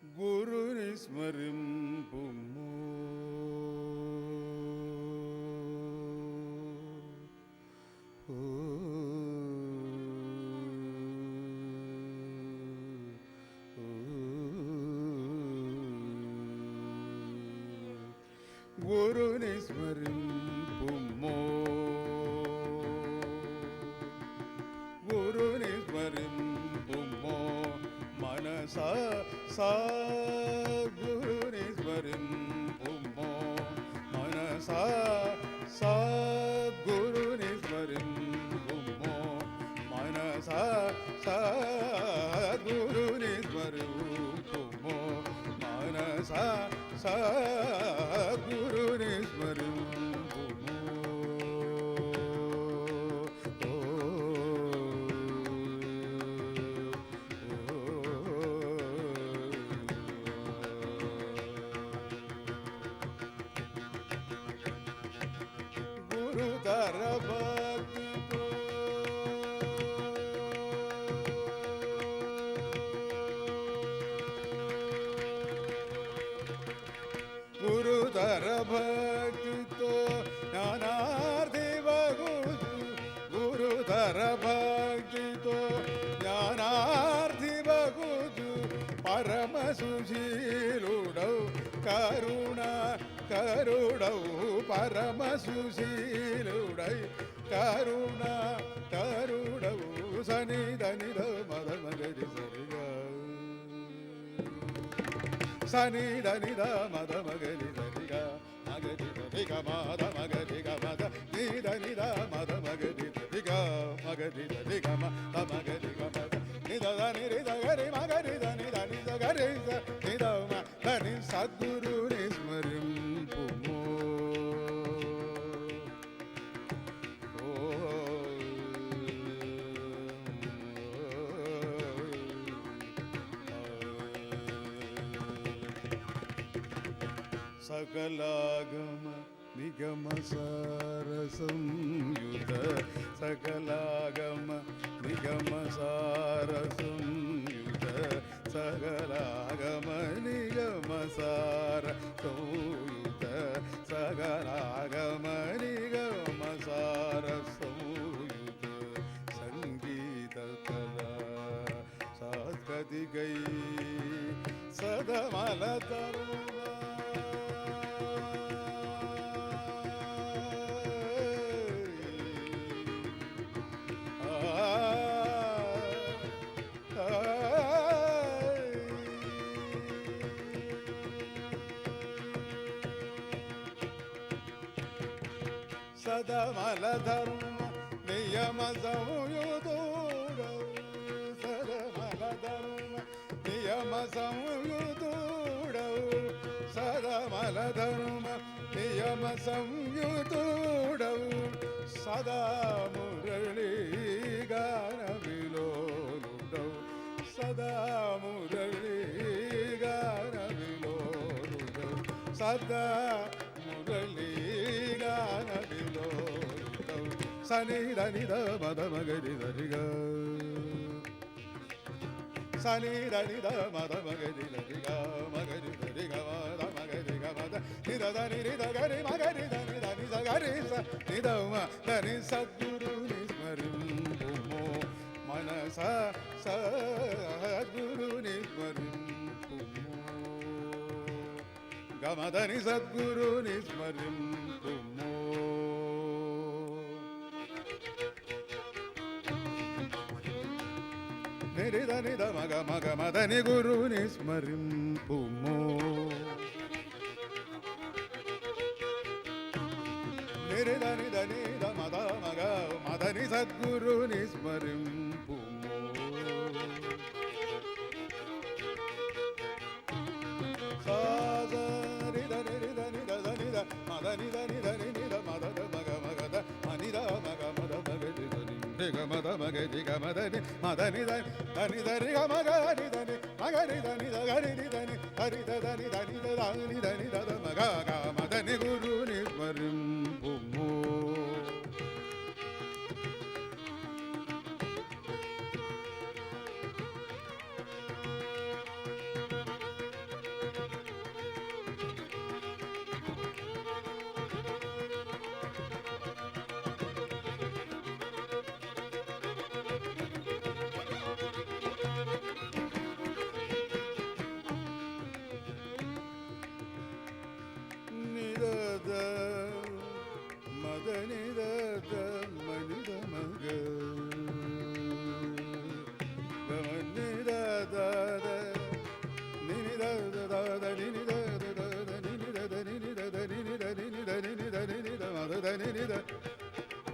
गुरुनि स्मरिंपुमो गुरुनि स्मरिंपुमो गुरुनि स्मरिंपुमो मनसा सा गुरुनि स्मरिंपुमो मनसा सा गुरुनि स्मरिंपुमो मनसा सा गुरुनि स्मरिंपुमो मनसा सा गुरुनि स्मरिंपुमो गुरुतर भक्ति गुरुतर भक्ति तो ज्ञानार्थी बगुजु गुरुतर भक्ति तो ज्ञानार्थी बगुजु परम सुशीलुडौ करुणा करुणौ परम सुशीलुडै करुणा करुणौ सनि धनि ध मद मगरि सरिगा सनि धनि ध मद मगरि सरिगा मगरि सरिगा मद मगरि ग मद नि धनि ध मद मगरि सरिगा मगरि सरिगा मद मगरि ग मद नि ध धनि रि ध गरि मगरि धनि धनि ध गरि नि ध म धनि सद्गुरुनि स्मरिंपुमो सकलागम నిగమ సార సంయుత సకలాగమ నిగమ సార సంయుత సకలాగమ నిగమ సార సంయుత సకలాగమ నిగమ సార సంయుత సంగీత కళా సాత్కతి గై సదమల సదమల ధర్మ నియమ సంయుతుడ సదమల ధర్మ నియమ సంయుతుడ సదమల ధర్మ నియమ సంయుతుడ సదా మురళీ గాన విలోలుడౌ సదా మురళీ గాన విలోలుడౌ సదా మురళీ గాన విలోలుడౌ సని దని ద మద మగరి దరిగ సని దని ద మద మగరి దరిగ మగరి దరిగ మద మగరి గ మద నిద దని నిద గరి మగరి దని దని స గరి స నిద మ దని సద్గురు నిస్మరింపుమో మనస సద్గురు నిస్మరింపుమో గమదని సద్గురు నిస్మరింపుమో నిరిద నిద మగ మగ మదని గురు నిస్మరింపుమో నిరిద నిద నిద మద మగ మదని సద్గురు నిస్మరింపుమో సాద నిద నిద నిద నిద మద నిద నిద నిద మద మగ మగద మనిద మగ మద మగది రిగ మద మగది గ మదని మదని దని దరి గ మగని దని మగని దని దగని దని హరి దని దని దని దని దద మగ గ మదని గురు నిస్మరింపుమో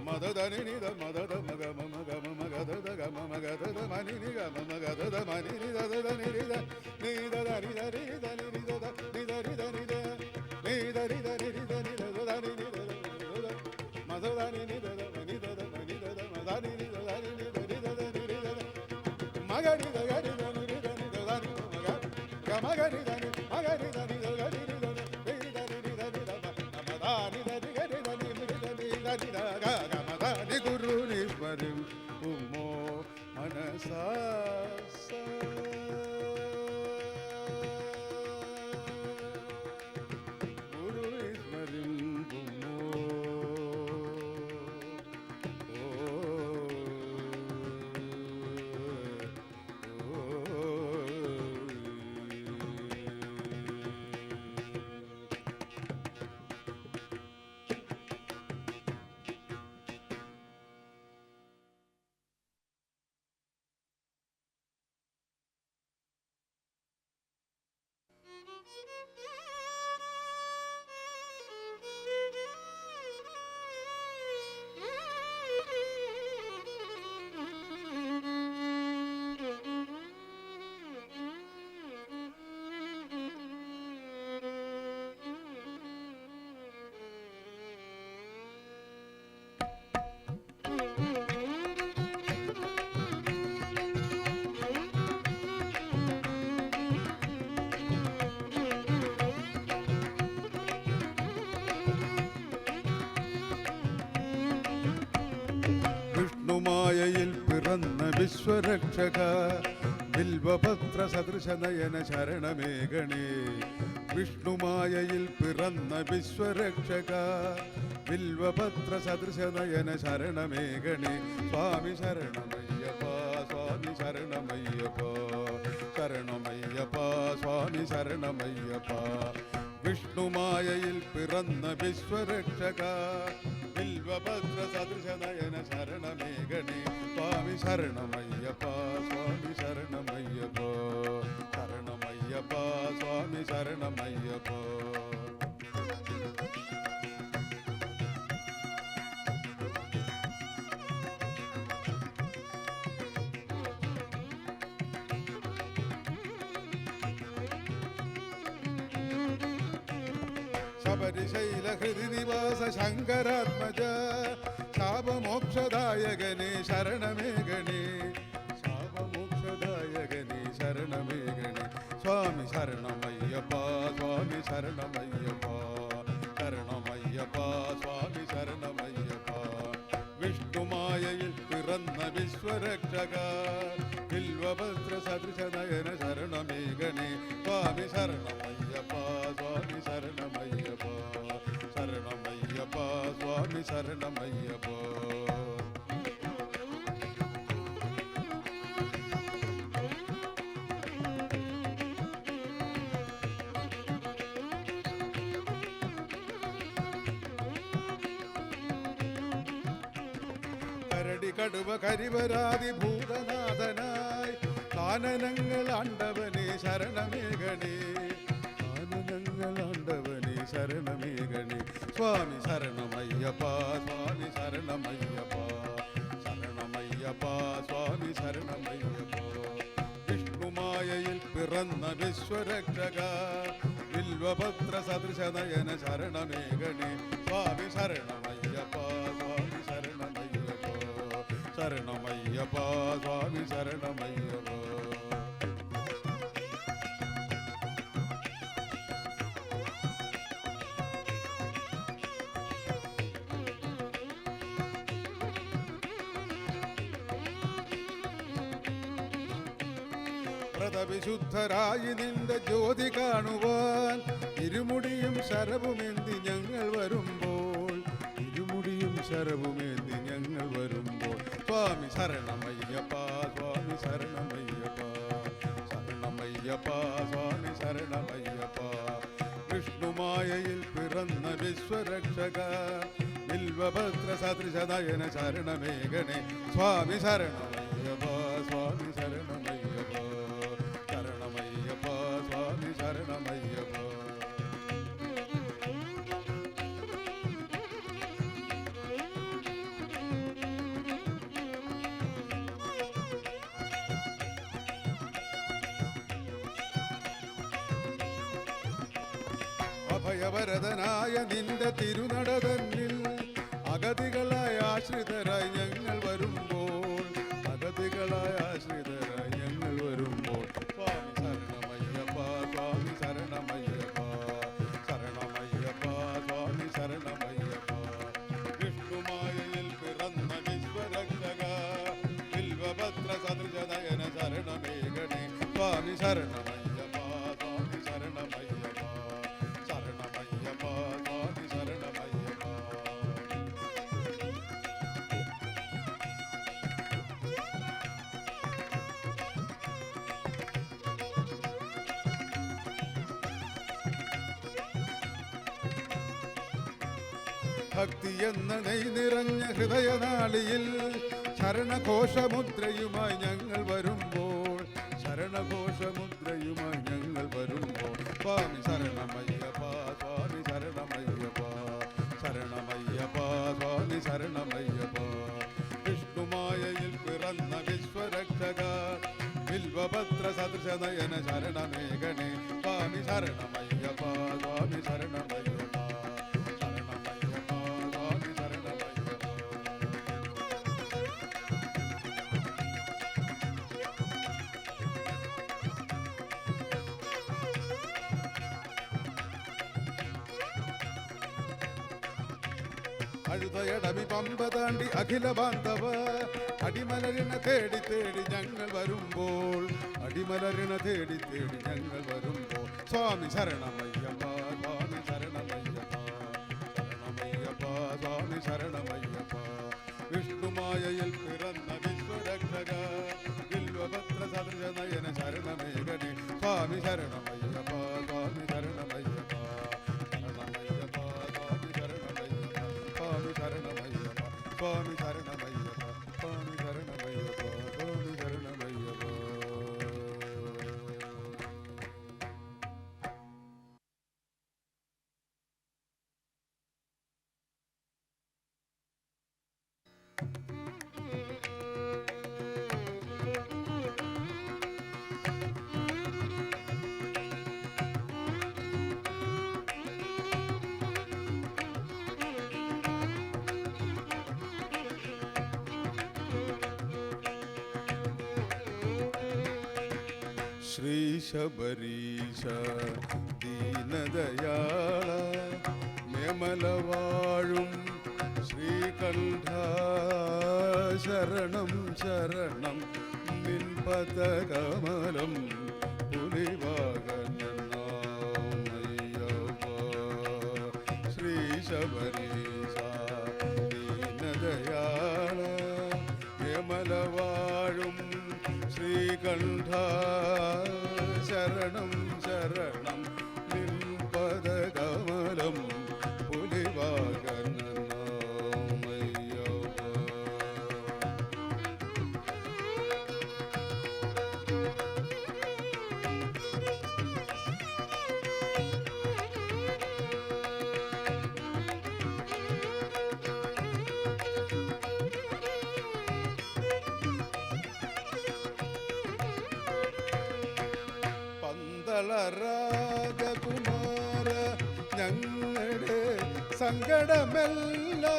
మదని నిద మదద మగ మగ మగద గ మగద మని నిగ మగద మని నిద దని నిద నిద దని దని దని నిద నిద నిద నిద నిద నిద నిద నిద దని నిద మదని నిద మని నిద మని నిద మదని నిద దని నిద నిద నిద మగని ద గని దని నిద నిద దని మగ గ మగని దని మగని దని ద గని నిద నిద నిద నిద మదని దని గని దని నిద నిద గ మదని గురు నిస్మరింపుమో మనసా గురు నిస్మరింపుమో വിശ്വരക്ഷക ബിൽവപത്ര സദൃശനയന ശരണമേഘണേ വിഷ്ണുമായയിൽ പിറന്ന വിശ്വരക്ഷക ബിൽവപത്ര സദൃശനയന ശരണമേഘണേ സ്വാമി ശരണമയ്യപ്പ സ്വാമി ശരണമയ്യപ്പ ശരണമയ്യപ്പ സ്വാമി ശരണമയ്യപ്പ വിഷ്ണുമായയിൽ പിറന്ന വിശ്വരക്ഷക ബിൽവപത്ര സദൃശനയന ശരണമേഘണേ സ്വാമി ശരണമയ്യപ്പ സ്വാമി ശരണമയ്യപ്പ ശരണമയ്യപ്പ സ്വാമി ശരണമയ്യപ്പ ശബരിശൈലഹൃതിനിവാസ ശങ്കരാത്മജ ശാപമോക്ഷദായകനേ ശരണമേഘണേ ശാപമോക്ഷദായകനേ ശരണമേഘണേ സ്വാമി ശരണമയ്യപ്പ സ്വാമി ശരണമയ്യപ്പ ശരണമയ്യപ്പ സ്വാമി ശരണമയ്യപ്പ വിഷ്ണുമായയിൽ പിറന്ന വിശ്വരക്ഷക ബിൽവപത്ര സദൃശനയന ശരണമേഘണേ സ്വാമി ശരണമയ്യപ്പ സ്വാമി ശരണമയ്യപ്പ ശരണമയ്യപ്പ സ്വാമി ശരണമയ്യപ്പ കരടി കടുവ കരിവരാതി ഭൂതനാഥനായി കാനനങ്ങൾ ആണ്ടവനെ ശരണമേഘണേ കാനനങ്ങൾ ആണ്ടവനെ ശരണമേഘണേ സ്വാമി ശരണമയ്യപ്പ സ്വാമി ശരണമയ്യപ്പ ശരണമയ്യപ്പ സ്വാമി ശരണമയ്യപ്പ വിഷ്ണുമായയിൽ പിറന്ന വിശ്വരക്ഷക ബിൽവപത്ര സദൃശനയന ശരണമേഘണേ സ്വാമി ശരണമയ്യപ്പ സ്വാമി ശരണമയ്യപ്പ ശരണമയ്യപ്പ സ്വാമി ശരണമയ്യപ്പ വ്രതവിശുദ്ധരായി നിന്റെ ജ്യോതി കാണുവാൻ ഇരുമുടിയും ശരവുമേന്തി ഞങ്ങൾ വരുമ്പോൾ ഇരുമുടിയും ശരവുമേന്തി ഞങ്ങൾ വരുമ്പോൾ സ്വാമി ശരണമയ്യപ്പ സ്വാമി ശരണമയ്യപ്പ ശരണമയ്യപ്പ സ്വാമി ശരണമയ്യപ്പ വിഷ്ണുമായയിൽ പിറന്ന വിശ്വരക്ഷക ബിൽവപത്ര സദൃശനയന ശരണമേഘണേ സ്വാമി ശരണമയ്യപ്പ സ്വാമി ശരണമയ്യപ്പ ശരണമയ്യപ്പ സ്വാമി ശരണമയ്യപ്പ അഭയവരദനായ നിന്റെ തിരുനടതന്നിൽ അഗതികളായ ആശ്രിതരായി ഞങ്ങൾ വരുമ്പോൾ അഗതികളായ ആശ്രിതരായി ഞങ്ങൾ വരുമ്പോൾ സ്വാമി ശരണമയ്യപ്പ സ്വാമി ശരണമയ്യപ്പ ശരണമയ്യപ്പ സ്വാമി ശരണമയ്യപ്പ വിഷ്ണുമായയിൽ പിറന്ന വിശ്വരക്ഷക ബിൽവപത്ര സദൃശനയന ശരണമേഘണേ സ്വാമി ശരണമയ്യപ്പ സ്വാമി ശരണമയ്യപ്പ ശരണമയ്യപ്പ സ്വാമി ശരണമയ്യപ്പ ഭക്തി എന്ന നെയ് നിറഞ്ഞ ഹൃദയനാളിയിൽ ശരണഘോഷമുദ്രയുമായി ഞങ്ങൾ വരുമ്പോൾ ശരണഘോഷമുദ്രയുമായി ഞങ്ങൾ വരുമ്പോൾ സ്വാമി ശരണമയ്യപ്പ സ്വാമി ശരണമയ്യപ്പ ശരണമയ്യപ്പ സ്വാമി ശരണമയ്യപ്പ വിഷ്ണുമായയിൽ പിറന്ന വിശ്വരക്ഷക ബിൽവപത്ര സദൃശനയന ശരണമേഘണേ സ്വാമി ശരണമയ്യപ്പ സ്വാമി ശരണമയ്യപ്പ അഴുതയടമി പമ്പ താണ്ടി അഖില ബാന്ധവ അടിമലരിണ തേടി തേടി ഞങ്ങൾ വരുമ്പോൾ അടിമലരിണ തേടി തേടി ഞങ്ങൾ വരുമ്പോൾ സ്വാമി ശരണമയ്യപ്പ സ്വാമി ശരണമയ്യപ്പ ശരണമയ്യപ്പ സ്വാമി ശരണമയ്യപ്പ വിഷ്ണുമായയിൽ പിറന്ന വിശ്വരക്ഷക വില്വപത്ര സദൃശ നയന ശരണമേഘനെ സ്വാമി ശരണമയ്യപ്പ സ്വാമി ശരണമയ്യപ്പ ശരണമയ്യപ്പ സ്വാമി ശരണമയ്യപ്പ സ്വാമി ശരണമയ്യപ്പ സ്വാമി ശരണമയ്യപ്പ സ്വാമി ശരണമയ്യപ്പ സ്വാമി ശരണമയ്യപ്പ. ശ്രീ ശബരീശ ദീനദയാള നിർമ്മലവാഴും ശ്രീകണ്ഠ ശരണം ശരണം നിൻ പദകമലം പുലിവാകനയ്യപ്പ ശ്രീ ശബരീശ ദീനദയാള നിർമ്മലവാഴും ശ്രീകണ്ഠ ശരണം ശരണം നിൻ പദകമലം പുലിവാകനയ്യപ്പ. രാജകുമാര ഞങ്ങളുടെ സങ്കടമെല്ലാം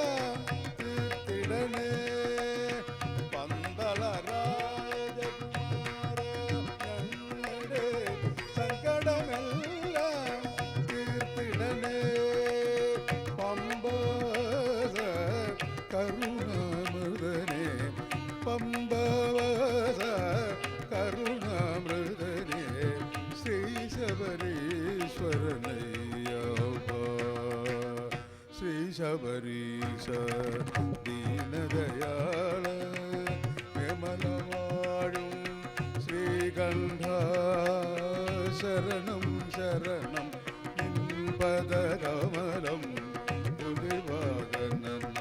തീർത്തിടണേ പന്തള രാജകുമാര ഞങ്ങളുടെ സങ്കടമെല്ലാം തീർത്തിടണേ പമ്പ കരുണാമൃതനെ പമ്പവസ കരുണാമൃതനെ ശ്രീ ശബരീശ്വരനയ്യപ്പ ശ്രീ ശബരീശ ദീനദയാള നിർമ്മലവാഴും ശ്രീകണ്ഠ ശരണം ശരണം നിൻ പദകമലം പുലിവാകനയ്യപ്പ.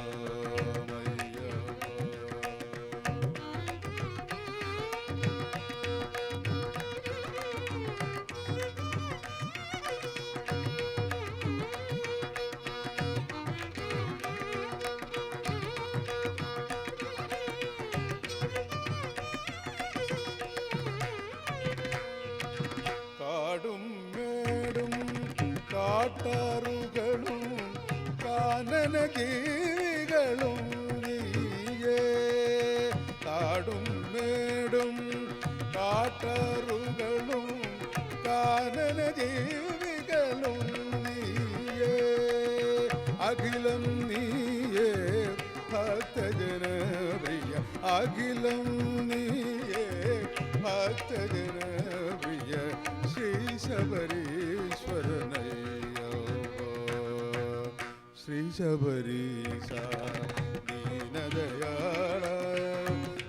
കാടും മേടും കാട്ടാറുകളും കാനനഗീകളും നീയേ കാടും മേടും കാട്ടാറുകളും കാനനജീവികളും നീയേ അഖിലം നീയേ ഭക്തജനപ്രിയ അഖിലം നീയേ ഭക്തജനപ്രിയ ശ്രീ ശബരീശ്വരനയ്യപ്പ ശ്രീ ശബരീശ ദീനദയാള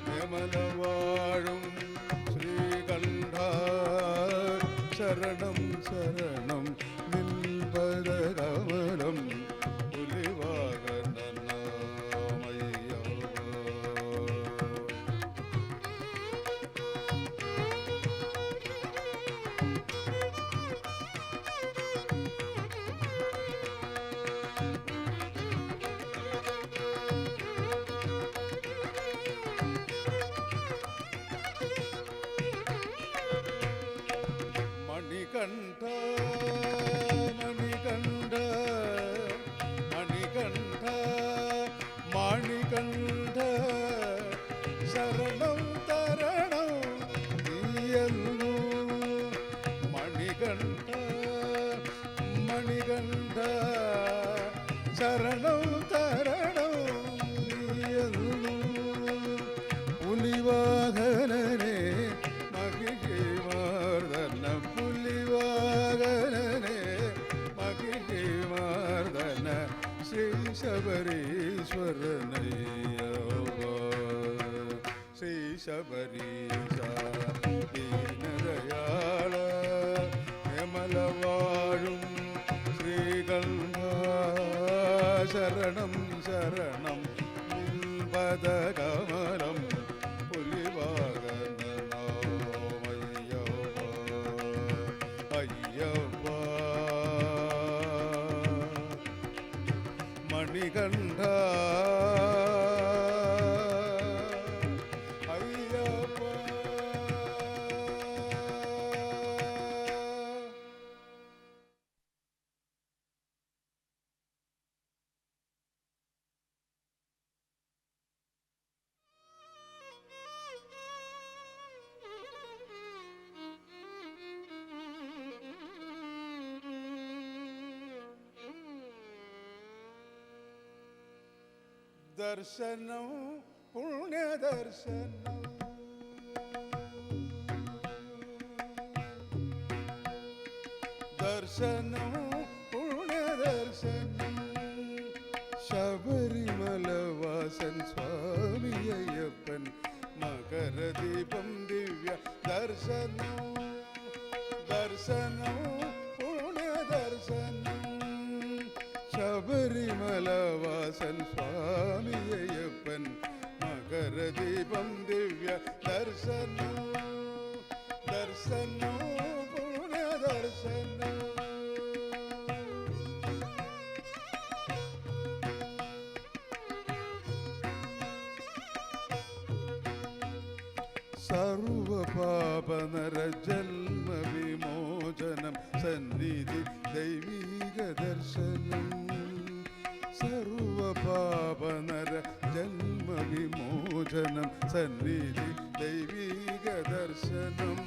നിർമ്മലവാഴും ശ്രീകണ്ഠ ശരണം ശരണം നിൻ പദകമലം പുലിവാകനയ്യപ്പ. മണികണ്ഠ മണികണ്ഠ മണികണ്ഠ മണികണ്ഠ ശരണം തരണം നീയല്ലോ മണികണ്ഠ മണികണ്ഠ ശരണം തരണം ശബരീശ ദീനദയാള യമലവാഴും ശ്രീകണ്ഠ ശരണം ശരണം പദകമലം മണികണ്ഠ അയ്യപ്പ. ദർശനം പുണ്യദർശനം ദർശനം പുണ്യദർശനം ശബരിമലവാസൻ സ്വാമി അയ്യപ്പൻ മകരദീപം ദിവ്യ ദർശനം ദർശനം പുണ്യദർശനം ശബരിമലവാസൻ സ്വാമി അയ്യപ്പൻ മകരദീപം ദിവ്യ ദർശനം ദർശനം പുണ്യദർശനം. സർവപാപനര ജന്മ വിമോചനം സന്നിധി ദൈവീക ദർശനം സർവപാപനര ജന്മ വിമോചനം സന്നിധി ദൈവീക ദർശനം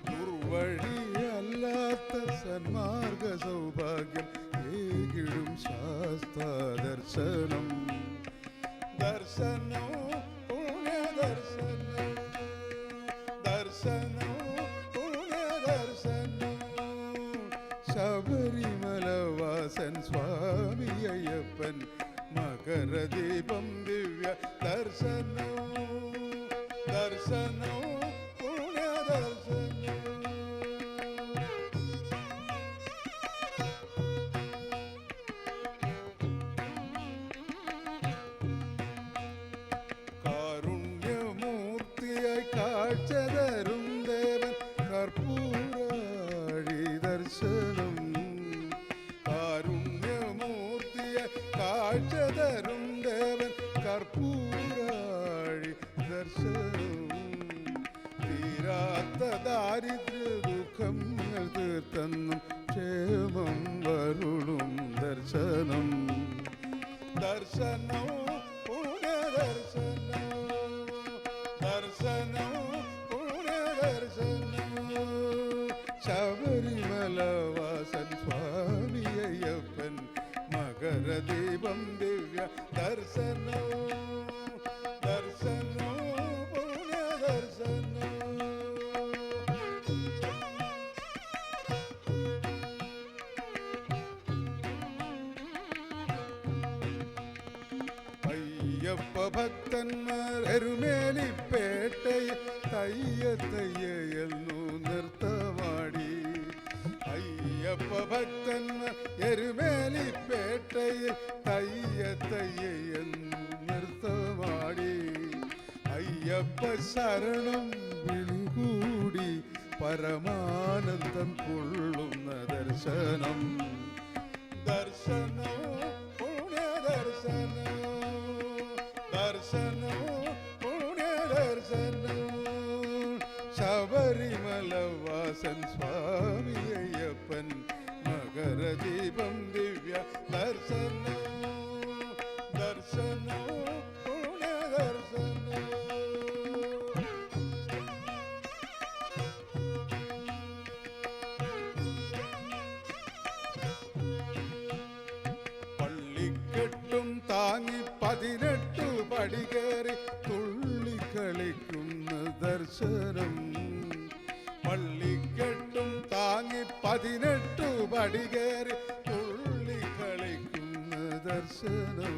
ദുർവഴിയല്ലാത്ത സന്മാർഗ സൗഭാഗ്യം ഏകിടും ശാസ്ത്ര ദർശനം ദർശനം പുണ്യദർശനം ദർശനം പുണ്യദർശനം ശബരിമലവാസൻ സ്വാമി അയ്യപ്പൻ മകരദീപം ദിവ്യ ദർശനം ദർശനം പുണ്യദർശനം. കാരുണ്യമൂർത്തിയായി കാഴ്ച തരും ദേവൻ കർപ്പൂരാഴി ദർശനം കാരുണ്യമൂർത്തിയായി കാഴ്ച തരും ദേവൻ കർപ്പൂരാഴി ദർശനം തീരാത്ത ദാരിദ്ര്യ ദുഃഖങ്ങൾ തീർത്തെന്നും ക്ഷേമം വരുളും ദർശനം ദർശനം പുണ്യദർശനം ദർശനം പുണ്യദർശനം ശബരിമലവാസൻ സ്വാമി അയ്യപ്പൻ മകരദീപം ദിവ്യ ദർശനം ദർശനം പുണ്യദർശനം. അയ്യപ്പ ഭക്തന്മാർ എരുമേലിപ്പേട്ടയിൽ തയ്യ തയ്യ എന്നു നൃത്തമാടി അയ്യപ്പ ഭക്തന്മാർ എരുമേലിപ്പേട്ടയിൽ തയ്യ തയ്യ എന്നു നൃത്തമാടി അയ്യപ്പ ശരണം വിളികൂടി പരമാനന്ദം കൊള്ളുന്ന ദർശനം ദർശനം പുണ്യദർശനം ദർശനം പുണ്യദർശനം ശബരിമലവാസൻ സ്വാമി അയ്യപ്പൻ മകരദീപം ദിവ്യ ദർശനം ദർശനം പുണ്യദർശനം. പള്ളിക്കെട്ടും താങ്ങി 18 പടി കയറി തുള്ളിക്കളിക്കുന്ന ദർശനം പള്ളിക്കെട്ടും താങ്ങി 18 പടി കയറി തുള്ളിക്കളിക്കുന്ന ദർശനം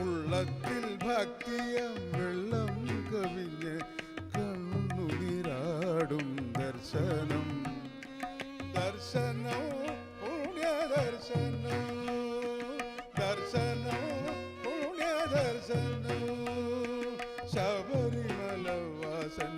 ഉള്ളത്തിൽ ഭക്തിയ വെള്ളം കവിഞ്ഞ് കണ്ണുനീരാടും ദർശനം ദർശനോ പുണ്യ ദർശനോ ദർശനോ പുണ്യ ദർശനോ ശബരിമല വാസൻ